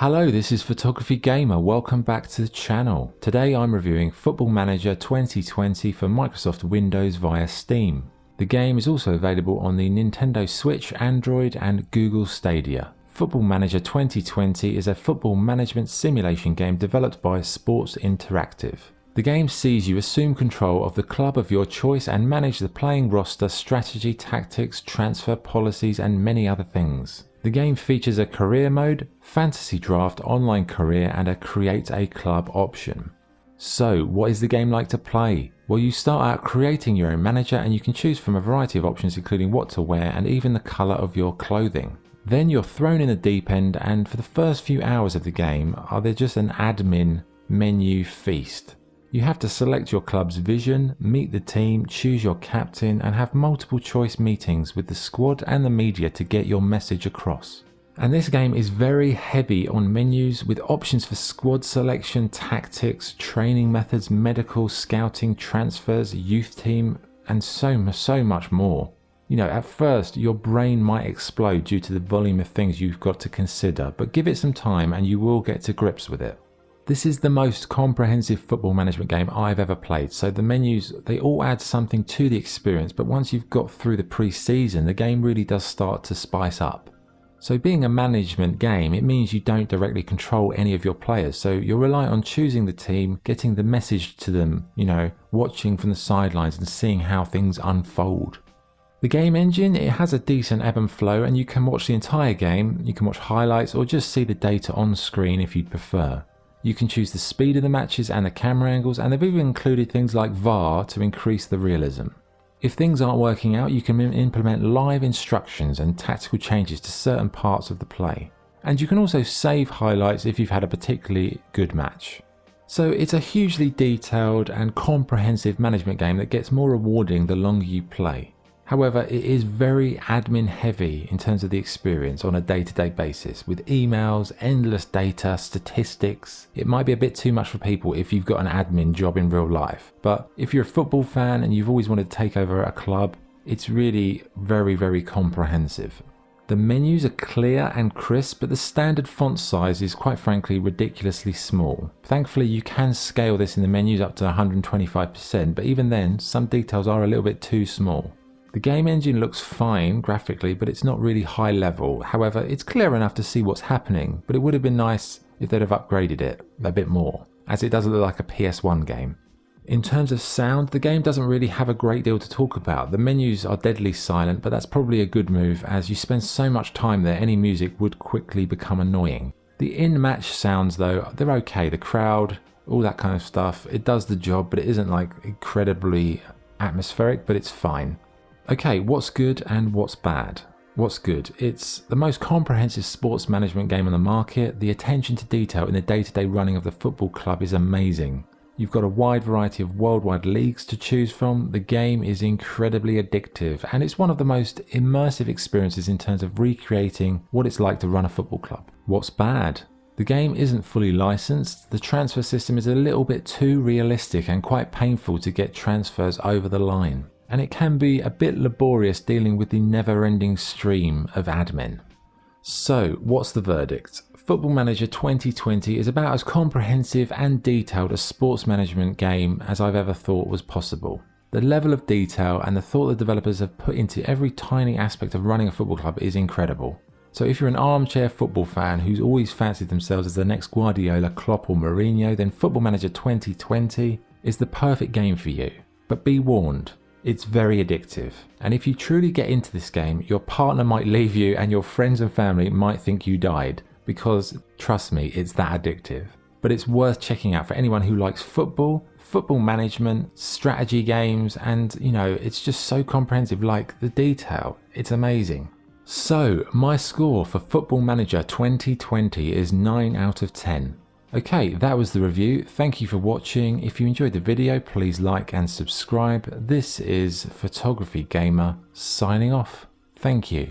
Hello, this is Photography Gamer. Welcome back to the channel. Today I'm reviewing Football Manager 2020 for Microsoft Windows via Steam. The game is also available on the Nintendo Switch, Android and Google Stadia. Football Manager 2020 is a football management simulation game developed by Sports Interactive. The game sees you assume control of the club of your choice and manage the playing roster, strategy, tactics, transfer policies and many other things. The game features a career mode, fantasy draft, online career and a create a club option. So what is the game like to play? Well, you start out creating your own manager and you can choose from a variety of options including what to wear and even the colour of your clothing. Then you're thrown in the deep end and for the first few hours of the game they're just an admin menu feast. You have to select your club's vision, meet the team, choose your captain and have multiple choice meetings with the squad and the media to get your message across. And this game is very heavy on menus with options for squad selection, tactics, training methods, medical, scouting, transfers, youth team and so much more. You know, at first your brain might explode due to the volume of things you've got to consider, but give it some time and you will get to grips with it. This is the most comprehensive football management game I've ever played, so the menus, they all add something to the experience, but once you've got through the pre-season, the game really does start to spice up. So being a management game, it means you don't directly control any of your players, so you'll rely on choosing the team, getting the message to them, watching from the sidelines and seeing how things unfold. The game engine, it has a decent ebb and flow and you can watch the entire game, you can watch highlights or just see the data on screen if you'd prefer. You can choose the speed of the matches and the camera angles, and they've even included things like VAR to increase the realism. If things aren't working out, you can implement live instructions and tactical changes to certain parts of the play. And you can also save highlights if you've had a particularly good match. So it's a hugely detailed and comprehensive management game that gets more rewarding the longer you play. However, it is very admin heavy in terms of the experience on a day-to-day basis with emails, endless data, statistics. It might be a bit too much for people if you've got an admin job in real life, but if you're a football fan and you've always wanted to take over a club, it's really very comprehensive. The menus are clear and crisp, but the standard font size is quite frankly ridiculously small. Thankfully you can scale this in the menus up to 125%, but even then some details are a little bit too small. The game engine looks fine graphically, but it's not really high level. However, it's clear enough to see what's happening, but it would have been nice if they'd have upgraded it a bit more, as it does look like a PS1 game. In terms of sound, the game doesn't really have a great deal to talk about. The menus are deadly silent, but that's probably a good move as you spend so much time there, any music would quickly become annoying. The in-match sounds though, they're okay. The crowd, all that kind of stuff, it does the job, but it isn't like incredibly atmospheric, but it's fine. Okay, what's good and what's bad? What's good? It's the most comprehensive sports management game on the market. The attention to detail in the day-to-day running of the football club is amazing. You've got a wide variety of worldwide leagues to choose from. The game is incredibly addictive and it's one of the most immersive experiences in terms of recreating what it's like to run a football club. What's bad? The game isn't fully licensed. The transfer system is a little bit too realistic and quite painful to get transfers over the line. And it can be a bit laborious dealing with the never-ending stream of admin. So, what's the verdict? Football Manager 2020 is about as comprehensive and detailed a sports management game as I've ever thought was possible. The level of detail and the thought the developers have put into every tiny aspect of running a football club is incredible. So if you're an armchair football fan who's always fancied themselves as the next Guardiola, Klopp or Mourinho, then Football Manager 2020 is the perfect game for you. But be warned. It's very addictive, and if you truly get into this game, your partner might leave you and your friends and family might think you died, because trust me, it's that addictive. But it's worth checking out for anyone who likes football, football management, strategy games, and it's just so comprehensive, like the detail, it's amazing. So, my score for Football Manager 2020 is 9 out of 10. Okay, that was the review. Thank you for watching. If you enjoyed the video, please like and subscribe. This is Photography Gamer signing off. Thank you.